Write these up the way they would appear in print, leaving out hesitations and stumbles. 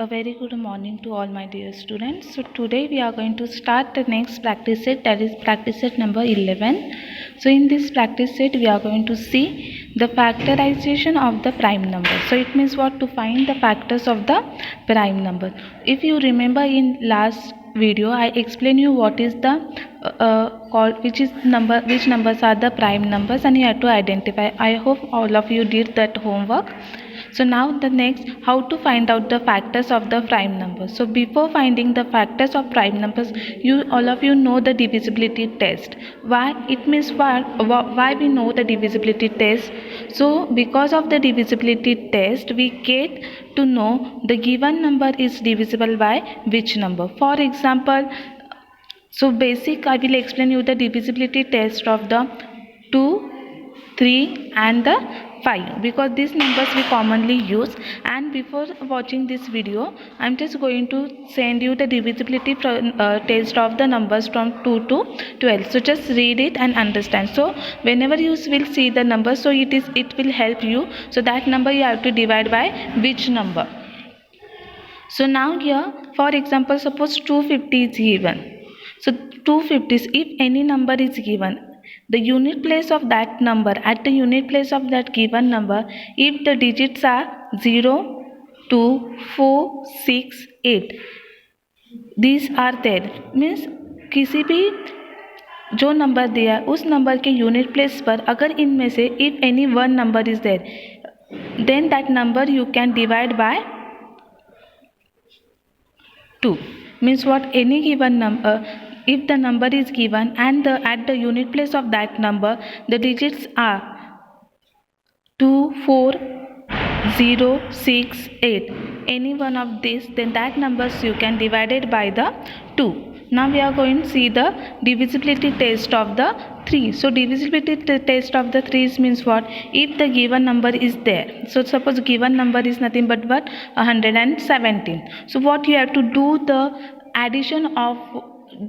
A very good morning to all my dear students. So today we are going to start the next practice set, that is practice set number 11. So in this practice set we are going to see the factorization of the prime number. So it means what? To find the factors of the prime number. If you remember in last video I explained you what is the which numbers are the prime numbers, and you have to identify. I hope all of you did that homework. So now the next, how to find out the factors of the prime numbers. So before finding the factors of prime numbers, all of you know the divisibility test. Why? It means why we know the divisibility test. So because of the divisibility test, we get to know the given number is divisible by which number. For example, so basic I will explain you the divisibility test of the 2, 3 and the 5, because these numbers we commonly use. And before watching this video, I am just going to send you the divisibility test of the numbers from 2 to 12. So just read it and understand. So whenever you will see the number, so it will help you. So that number you have to divide by which number. So now here, for example, suppose 250 is given. So 250 is, if any number is given, the unit place of that number, at the unit place of that given number, if the digits are 0, 2, 4, 6, 8, these are there, means किसी भी जो number दिया उस number के unit place पर अगर इनमें से if any one number is there, then that number you can divide by 2. Means what? Any given number, if the number is given and at the unit place of that number the digits are 2, 4, 0, 6, 8, any one of these, then that numbers you can divide it by the 2. Now we are going to see the divisibility test of the 3. So divisibility test of the 3 means what? If the given number is there, so suppose given number is nothing but what? 117. So what you have to do, the addition of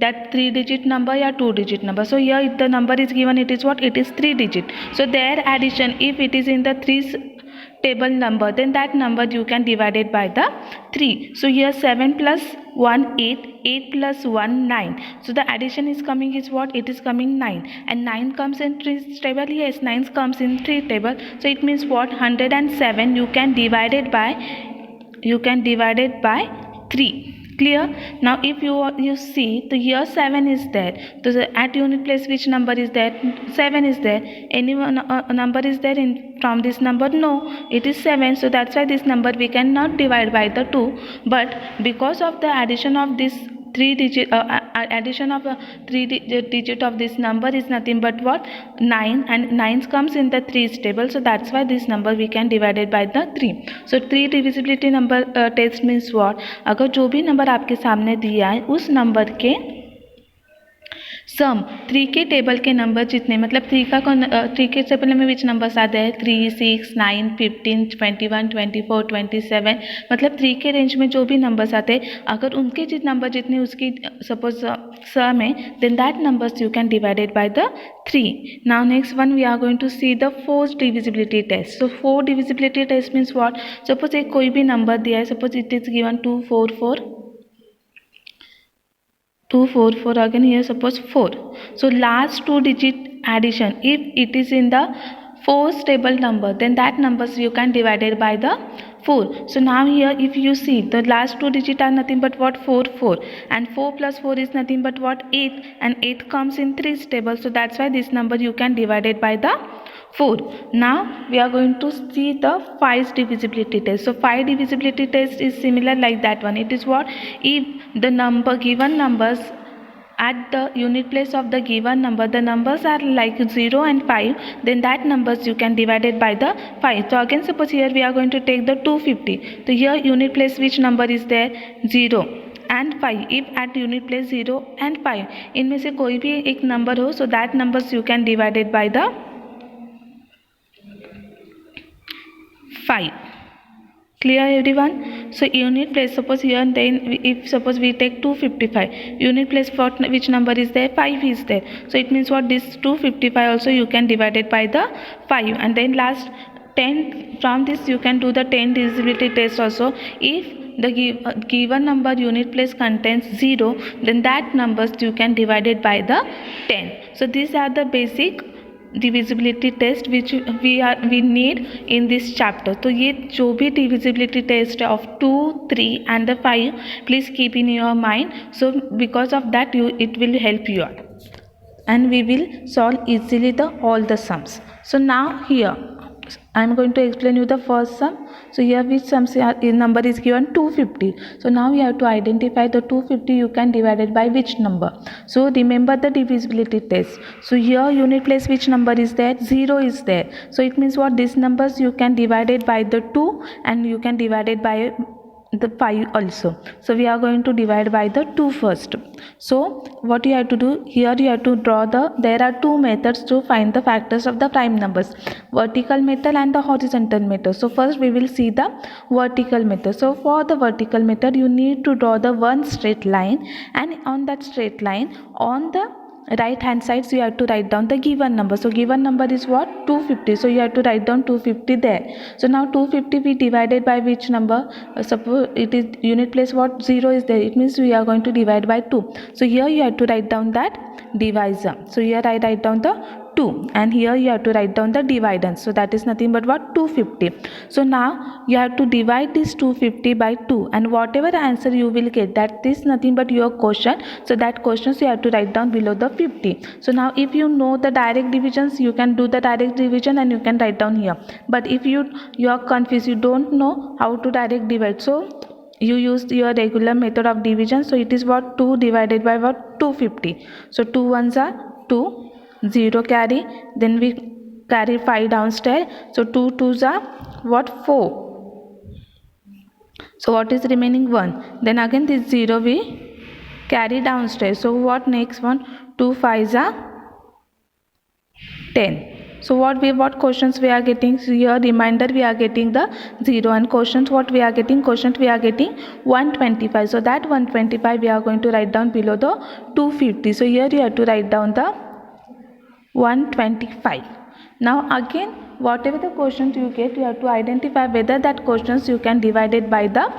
that 3-digit number or 2-digit number. So here if the number is given, it is what? It is 3-digit. So their addition, if it is in the 3 table number, then that number you can divide it by the 3. So here 7 plus 1 8, 8 plus 1 9. So the addition is coming is what? It is coming 9, and 9 comes in 3 table. Yes, 9 comes in 3 table. So it means what? 107 you can divide it by 3. Clear? Now if you see, the here 7 is there, so at unit place which number is there? 7 is there. Any one number is there in from this number? No, it is 7. So that's why this number we cannot divide by the 2. But because of the addition of this 3-digit addition of a 3-digit of this number is nothing but what? 9, and 9 comes in the 3's table. So that's why this number we can divide it by the 3. So 3 divisibility number test means what? अगर जो भी number आपके सामने दिया है उस number के सम 3 के टेबल के नंबर जितने, मतलब 3 के टेबल में विच नंबर्स आते हैं? 3, 6, 9, 15, 21, 24, 27, मतलब 3 के रेंज में जो भी नंबर्स आते हैं, अगर उनके नंबर जितने उसकी सपोज सम है, then that numbers you can divided by the 3. Now next one we are going to see the 4th divisibility test. So 4 divisibility test means what? Suppose एक कोई भी नंबर दिया है, suppose it is given 244 again, here suppose 4. So last 2-digit addition, if it is in the 4th table number, then that numbers you can divide it by the 4. So now here if you see, the last 2 digit are nothing but what? 4, and 4 plus 4 is nothing but what? 8, and 8 comes in 3's table. So that's why this number you can divide it by the 4. Now we are going to see the 5 divisibility test. So 5 divisibility test is similar like that one. It is what? If the given numbers at the unit place of the given number, the numbers are like 0 and 5, then that numbers you can divide it by the 5. So again suppose here we are going to take the 250. So here unit place which number is there? 0 and 5. If at unit place 0 and 5 इनमें से कोई भी एक number हो, so that numbers you can divide it by the 5. Clear everyone? So unit place, suppose here and then if suppose we take 255, unit place for which number is there? 5 is there. So it means what? This 255 also you can divide it by the 5, and then last 10, from this you can do the 10 divisibility test also. If the given number unit place contains 0, then that numbers you can divide it by the 10. So these are the basic divisibility test which we need in this chapter. तो ये जो भी divisibility test of 2, 3 and the 5 please keep in your mind. So because of that it will help you out and we will solve easily all the sums. So now here I am going to explain you the first sum. So here which number is given 250. So now you have to identify the 250 you can divide it by which number. So remember the divisibility test. So here unit place which number is there? 0 is there. So it means what? These numbers you can divide it by the 2 and you can divide it by the 5 also. So we are going to divide by the 2 first. So what you have to do here, you have to draw there are two methods to find the factors of the prime numbers, vertical method and the horizontal method. So first we will see the vertical method. So for the vertical method you need to draw the one straight line, and on that straight line on the right hand side so you have to write down the given number. So given number is what? 250. So you have to write down 250 there. So now 250 we divided by which number? Suppose it is unit place what? 0 is there. It means we are going to divide by 2. So here you have to write down that divisor. So here I write down the 2 and here you have to write down the dividend. So that is nothing but what? 250. So now you have to divide this 250 by 2 and whatever answer you will get, that is nothing but your quotient. So that quotient you have to write down below the 50. So now if you know the direct divisions you can do the direct division and you can write down here. But if you are confused, you don't know how to direct divide, so you use your regular method of division. So it is what? 2 divided by what? 250. So 2 ones are 2, 0 carry, then we carry 5 downstairs. So 2 twos are what? 4. So what is remaining? 1. Then again this 0 we carry downstairs. So what next one? 2 5s are 10. So what quotients we are getting? So here reminder we are getting the 0 and quotient what we are getting? Quotient we are getting 125. So that 125 we are going to write down below the 250. So here you have to write down the 125. Now again whatever the quotient you get, you have to identify whether that quotient you can divide it by the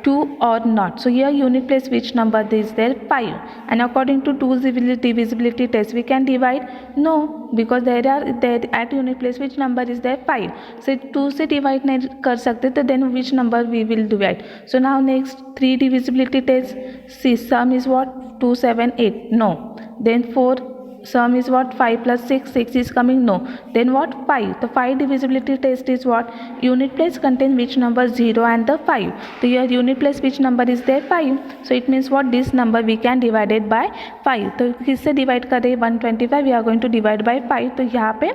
2 or not. So here unit place which number is there? 5. And according to 2's divisibility test we can divide? No, because there at unit place which number is there? 5. So 2 से divide नहीं कर सकते, तो then which number we will divide? So now next 3 divisibility test. See, sum is what? 2 7 8. No. Then 4 sum is what? 5 plus 6, 6 is coming? No. Then what? 5. The 5 divisibility test is what? Unit place contain which number? 0 and the 5. So here unit place which number is there? 5. So it means what? This number we can divide it by 5. तो किससे divide करें? 125 we are going to divide by 5. तो यहाँ पे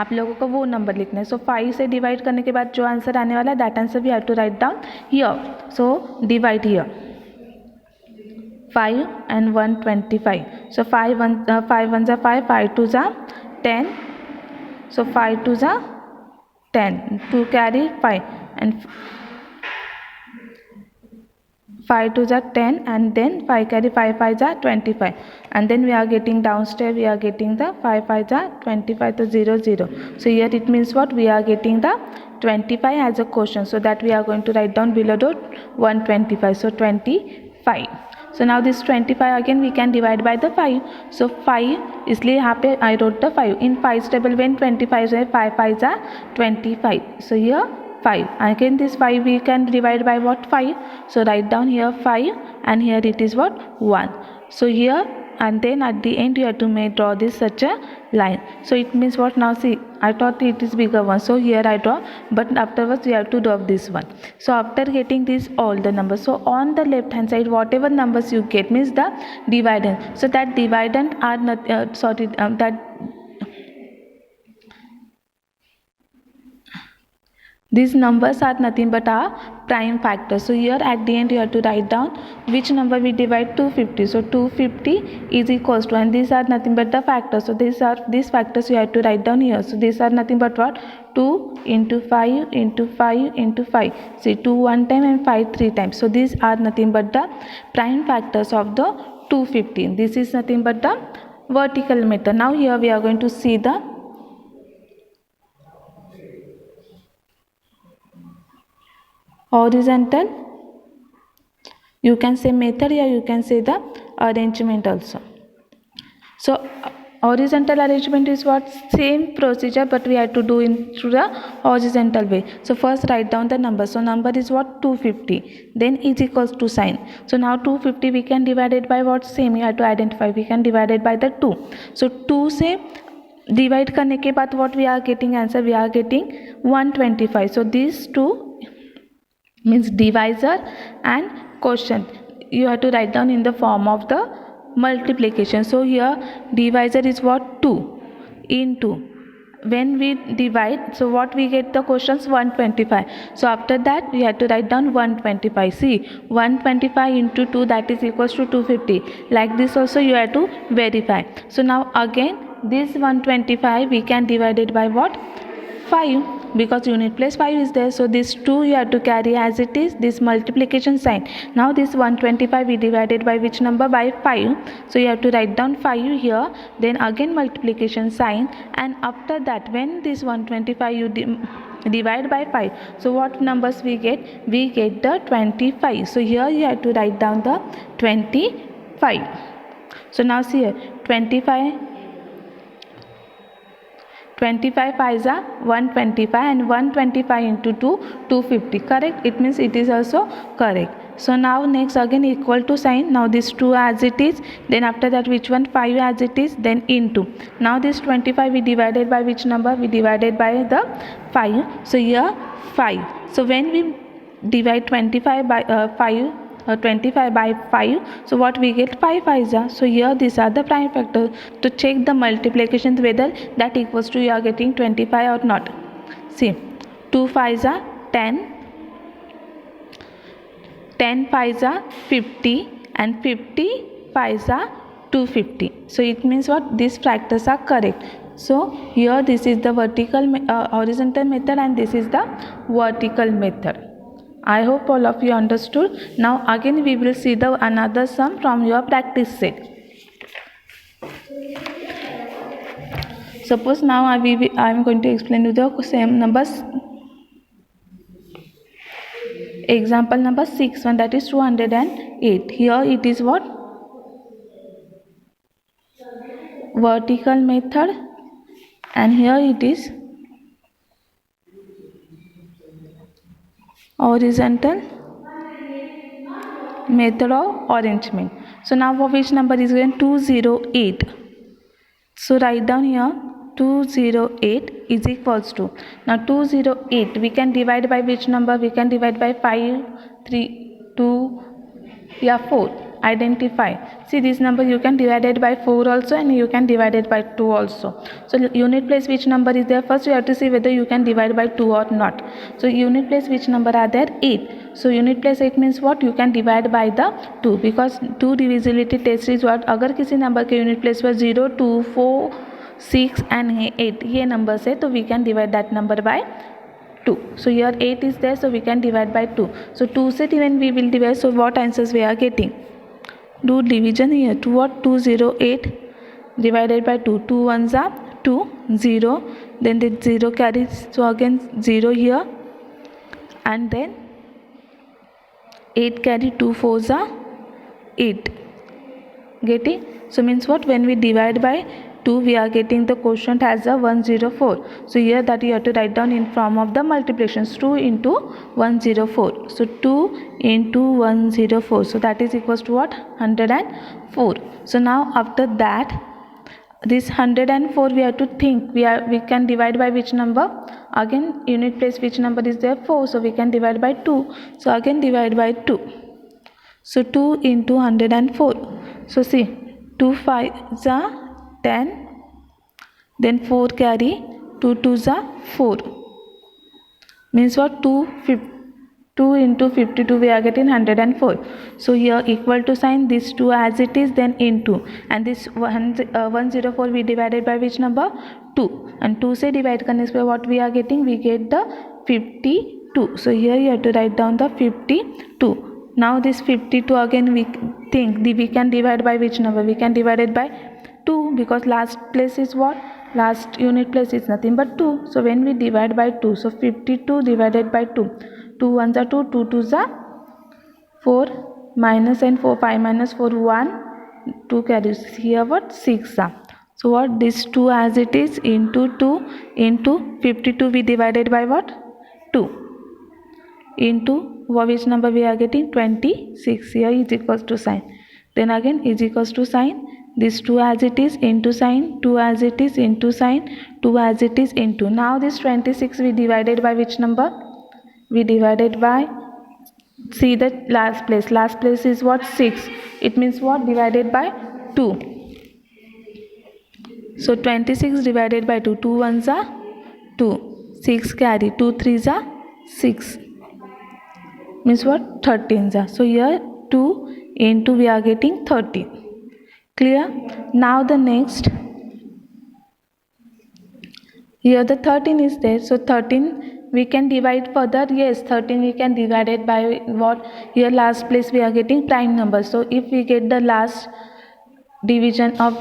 आप लोगों को वो नंबर लिखना है. सो 5 से डिवाइड करने के बाद जो आंसर आने वाला है that answer we have to write down here. So divide here 5 and 125. So 5 ones are 5, 5 twos are 10. So 5 twos are 10. 2 carry 5 and 5 twos are 10 and then 5 carry 5 5s are 25. And then we are getting downstairs we are getting the 5 5s are 25 to 0 0. So here it means what? We are getting the 25 as a quotient. So that we are going to write down below the 125. So 25. So now this 25 again we can divide by the 5. So 5 इसलिए यहाँ पे I wrote the 5 in 5's table. When 25 है 5 5s are 25. So here 5. Again this 5 we can divide by what? 5. So write down here 5 and here it is what? 1. So here and then at the end you have to draw this such a line. So it means what? Now see, I thought it is bigger one, so here I draw, but afterwards we have to draw this one. So after getting this all the numbers, so on the left hand side whatever numbers you get means the dividend. So that dividend are not that these numbers are nothing but our prime factors. So here at the end you have to write down which number we divide 250. So 250 is equals to, and these are nothing but the factors. So these factors you have to write down here. So these are nothing but what? 2 into 5 into 5 into 5. See, 2 one time and 5 three times. So these are nothing but the prime factors of the 250. This is nothing but the vertical method. Now here we are going to see the horizontal You can say method or you can say the arrangement also. So horizontal arrangement is what? Same procedure, but we have to do in through the horizontal way. So first write down the number. So number is what? 250. Then is equals to sign. So now 250 we can divide it by what? Same, you have to identify. We can divide it by the 2. So 2 से divide करने के बाद what we are getting answer? We are getting 125. So these two means divisor and quotient. You have to write down in the form of the multiplication. So here divisor is what? 2 into, when we divide, so what we get? The quotients 125. So after that we have to write down 125. See, 125 into 2, that is equals to 250. Like this also you have to verify. So now again this 125 we can divide it by what? 5, because unit place 5 is there. So this 2 you have to carry as it is, this multiplication sign. Now this 125 we divided by which number? By 5. So you have to write down 5 here, then again multiplication sign, and after that when this 125 you divide by 5, so what numbers we get? We get the 25. So here you have to write down the 25. So now see here, 25 5s are 125, and 125 into 2, 250. Correct? It means it is also correct. So now next again equal to sign. Now this 2 as it is, then after that which one? 5 as it is, then into. Now this 25 we divided by which number? We divided by the 5. So here 5. So when we divide 25 by 25 by 5, so what we get? 5 5s are. So here these are the prime factors to check the multiplications whether that equals to you are getting 25 or not. See, 2 5s are 10, 10 5s are 50, and 50 5s are 250. So it means what? These factors are correct. So here this is the horizontal method, and this is the vertical method. I hope all of you understood. Now again we will see the another sum from your practice set. Suppose now I am going to explain you the same numbers. Example number 6, one, that is 208. Here it is what? Vertical method, and here it is horizontal method of arrangement. So now for which number is given? 208. So write down here 208 is equals to, now 208 we can divide by which number? We can divide by 5, 3, 2, 4. Identify. See, this number you can divide it by 4 also, and you can divide it by 2 also. So unit place which number is there? First you have to see whether you can divide by 2 or not. So unit place which number are there? 8. So unit place 8 means what? You can divide by the 2, because 2 divisibility test is what? अगर किसी number के unit place पर 0, 2, 4, 6 and 8 ये numbers है, तो we can divide that number by 2. So here 8 is there, so we can divide by 2. So 2 से when we will divide, so what answers we are getting? Do division here. To what? 208 divided by 2. 2 ones are 2, 0. Then the 0 carries, so again 0 here, and then 8 carry, 2 4s are 8. Get it? So means what? When we divide by 2, we are getting the quotient as a 104. So here that you have to write down in form of the multiplications. 2 into 104. So 2 into 104. So that is equals to what? 104. So now after that, this 104 we have to think. We can divide by which number? Again unit place which number is there? 4. So we can divide by 2. So again divide by 2. So 2 into 104. So see, 2 5s are 10, then 4 carry, 2 2s are 4. Means what? 2 into 52 we are getting 104. So here equal to sign, this 2 as it is, then into, and this 104 we divided by which number? 2, and 2 से divide करने से what we are getting? We get the 52. So here you have to write down the 52. Now this 52 again we think we can divide by which number? We can divide it by 2, because last place is what? Last unit place is nothing but 2. So when we divide by 2, so 52 divided by 2. 2 1s are 2, 2 2s are 4, minus and 4, 5 minus 4, 1, 2 carries here what 6. So what this 2 as it is into 2 into 52 we divided by what 2 into which number we are getting 26. Here is equals to sign, then again is equals to sign, this 2 as it is into sign, 2 as it is into sign, 2 as it is into. Now this 26 we divided by which number? We divided by, see the last place is what 6, it means what divided by 2. So 26 divided by 2, 2 ones are 2, 6 carry, 2 threes are 6, means what 13s. So here 2 into we are getting 13. Clear? Now the next, here the 13 is there, so 13 we can divide further. Yes, 13 we can divide it by what? Here last place we are getting prime number. So if we get the last division of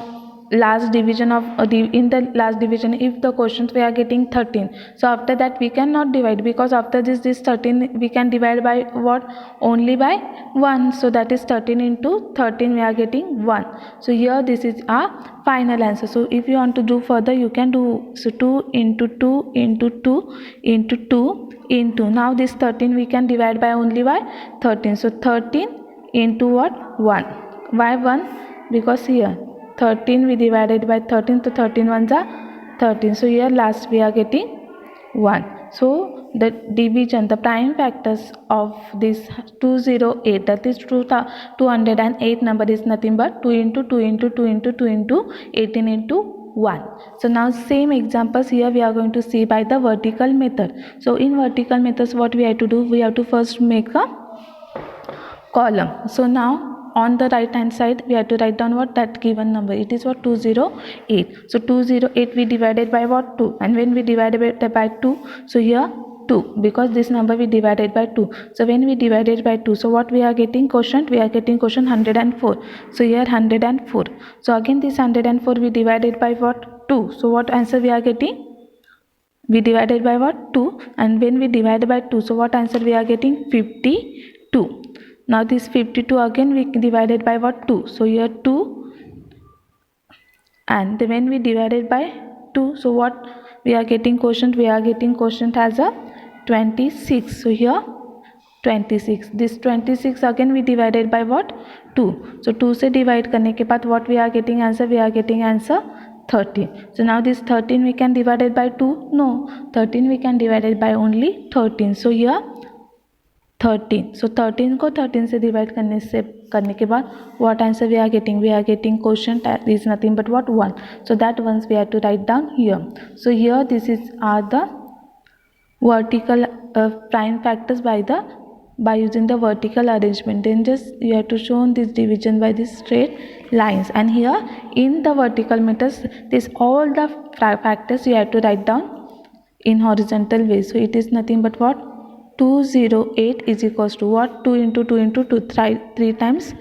in the last division, if the quotients we are getting 13, so after that we cannot divide, because after this 13 we can divide by what? Only by 1. So that is 13 into 13 we are getting 1. So here this is our final answer. So if you want to do further you can do. So 2 into 2 into 2 into 2 into, now this 13 we can divide by only by 13. So 13 into what? 1. Why 1? Because here 13 we divided by 13, so 13 ones are 13. So here last we are getting 1. So the division, the prime factors of this 208, that is 208 number, is nothing but 2 into 2 into 2 into 2 into 18 into 1. So now same examples here we are going to see by the vertical method. So in vertical methods what we have to do? We have to first make a column. So now on the right hand side we have to write down what? That given number, it is what? 208. So 208 we divided by what? 2. And when we divided by 2, so here 2, because this number we divided by 2. So when we divided by 2, so what we are getting? Quotient, we are getting quotient 104. So here 104. So again this 104 we divided by what? 2. So what answer we are getting? We divided by what? 2. And when we divide by 2, so what answer we are getting? 52. Now this 52 again we divided by what? 2. So here 2, and when we divided by 2, so what we are getting quotient? We are getting quotient as a 26. So here 26. This 26 again we divided by what? 2. So 2 से divide करने के बाद what we are getting answer? We are getting answer 13. So now this 13 we can divide it by 2? No. 13 we can divide it by only 13. So here 13. So 13 को 13 से divide करने के बाद what answer we are getting? We are getting quotient is nothing but what? 1. So that ones we have to write down here. So here this is are the vertical prime factors by using the vertical arrangement. Then just you have to show this division by these straight lines, and here in the vertical methods this all the factors you have to write down in horizontal way. So it is nothing but what? 208 is equals to what? 2 into 2 into 2, 3 times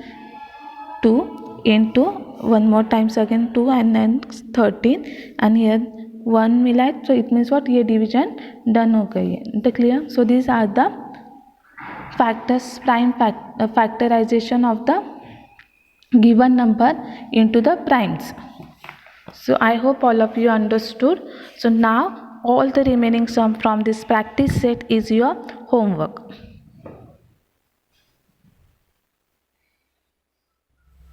2 into 1 more times again 2 and then 13, and here 1 मिला है, so it means what? ये division done हो गई है. The clear? So these are the factors, prime factorization of the given number into the primes. So I hope all of you understood. So now all the remaining sum from this practice set is your homework.